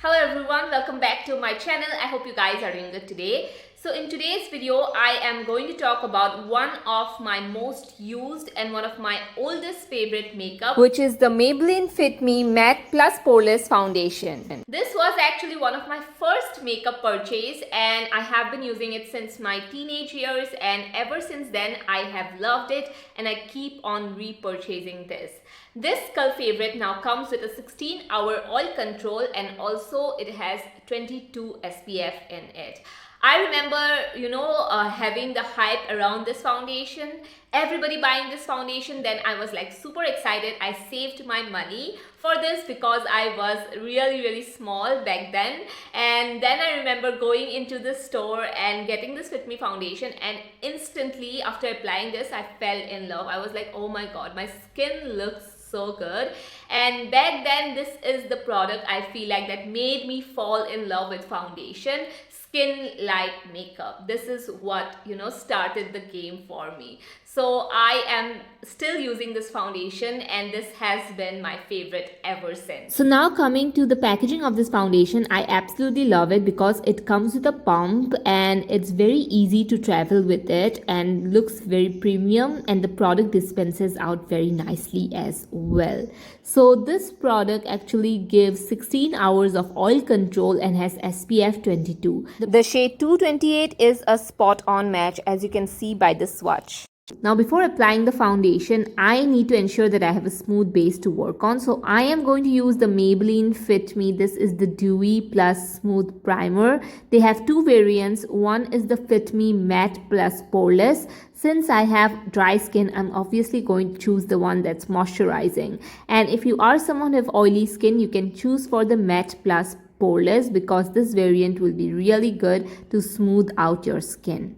Hello everyone, welcome back to my channel. I hope you guys are doing good today. So in today's video, I am going to talk about one of my most used and one of my oldest favorite makeup, which is the Maybelline Fit Me Matte Plus Poreless Foundation. This was actually one of my first makeup purchase and I have been using it since my teenage years, and ever since then I have loved it and I keep on repurchasing this. This cult favorite now comes with a 16-hour oil control and also it has 22 SPF in it. I remember, having the hype around this foundation, everybody buying this foundation. Then I was like super excited. I saved my money for this because I was really small back then. And then I remember going into the store and getting this Fit Me foundation, and instantly after applying this, I fell in love. I was like, oh my god, my skin looks so good. And back then, this is the product I feel like that made me fall in love with foundation. Skin like makeup. This is what started the game for me. So I am still using this foundation and this has been my favorite ever since. So now coming to the packaging of this foundation, I absolutely love it because it comes with a pump and it's very easy to travel with it and looks very premium, and the product dispenses out very nicely as well. So this product actually gives 16 hours of oil control and has SPF 22. The shade 228 is a spot on match, as you can see by the swatch. Now before applying the foundation, I need to ensure that I have a smooth base to work on. So I am going to use the Maybelline Fit Me. This is the Dewy Plus Smooth Primer. They have two variants. One is the Fit Me Matte Plus Poreless. Since I have dry skin, I'm obviously going to choose the one that's moisturizing. And if you are someone who have oily skin, you can choose for the Matte Plus Poreless because this variant will be really good to smooth out your skin.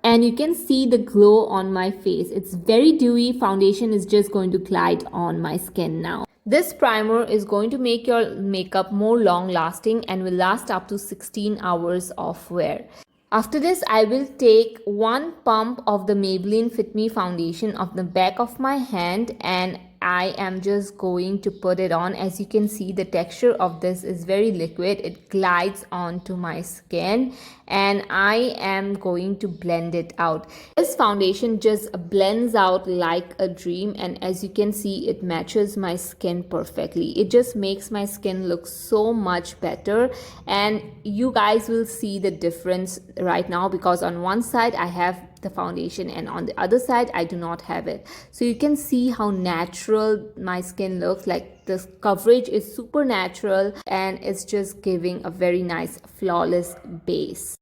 And you can see the glow on my face. It's very dewy. Foundation is just going to glide on my skin now. This primer is going to make your makeup more long lasting and will last up to 16 hours of wear. After this, I will take one pump of the Maybelline Fit Me foundation of the back of my hand and I am just going to put it on. As you can see, the texture of this is very liquid. It glides onto my skin and I am going to blend it out. This foundation just blends out like a dream, and as you can see, it matches my skin perfectly. It just makes my skin look so much better, and you guys will see the difference right now because on one side I have the foundation and on the other side I do not have it. So you can see how natural my skin looks like. The coverage is super natural and it's just giving a very nice flawless base.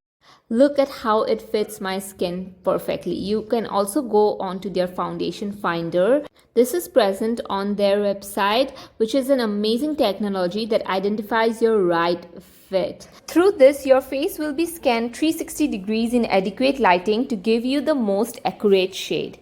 Look at how it fits my skin perfectly. You can also go onto their foundation finder. This is present on their website, which is an amazing technology that identifies your right fit. Through this, your face will be scanned 360 degrees in adequate lighting to give you the most accurate shade.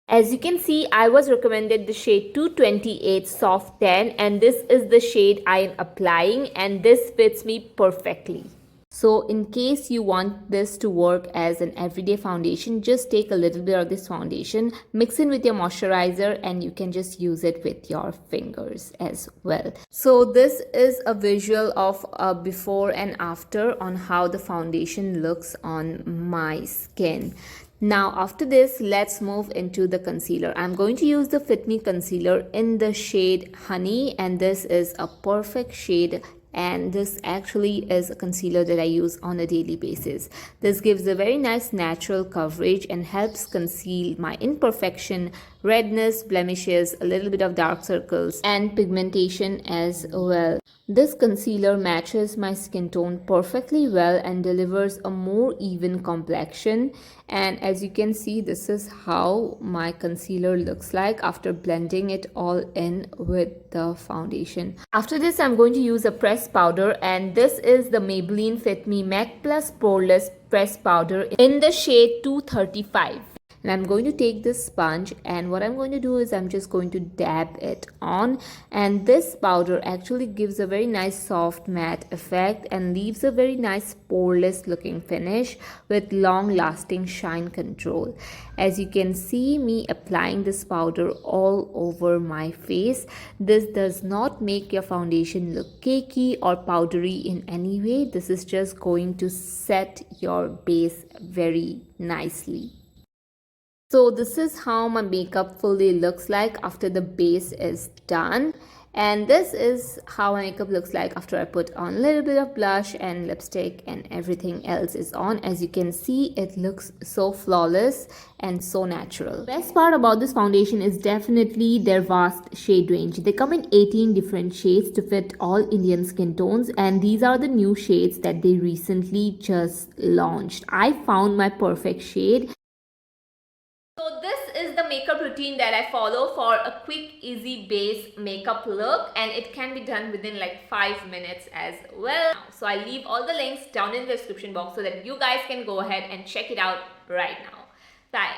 As you can see, I was recommended the shade 228 Soft Tan, and this is the shade I am applying, and this fits me perfectly. So in case you want this to work as an everyday foundation, just take a little bit of this foundation, mix in with your moisturizer, and you can just use it with your fingers as well. So this is a visual of a before and after on how the foundation looks on my skin. Now after this, let's move into the concealer. I'm going to use the Fit Me concealer in the shade Honey, and this is a perfect shade. And this actually is a concealer that I use on a daily basis. This gives a very nice natural coverage and helps conceal my imperfection, redness, blemishes, a little bit of dark circles and pigmentation as well. This concealer matches my skin tone perfectly well and delivers a more even complexion. And as you can see, this is how my concealer looks like after blending it all in with the foundation. After this, I'm going to use a pressed powder, and this is the Maybelline Fit Me Matte Plus Poreless Pressed Powder in the shade 235. And I'm going to take this sponge, and what I'm going to do is I'm just going to dab it on, and this powder actually gives a very nice soft matte effect and leaves a very nice poreless looking finish with long lasting shine control. As you can see me applying this powder all over my face, this does not make your foundation look cakey or powdery in any way. This is just going to set your base very nicely. So this is how my makeup fully looks like after the base is done. And this is how my makeup looks like after I put on a little bit of blush and lipstick and everything else is on. As you can see, it looks so flawless and so natural. The best part about this foundation is definitely their vast shade range. They come in 18 different shades to fit all Indian skin tones, and these are the new shades that they recently just launched. I found my perfect shade. So this is the makeup routine that I follow for a quick, easy base makeup look, and it can be done within like 5 minutes as well. So I leave all the links down in the description box so that you guys can go ahead and check it out right now. Bye.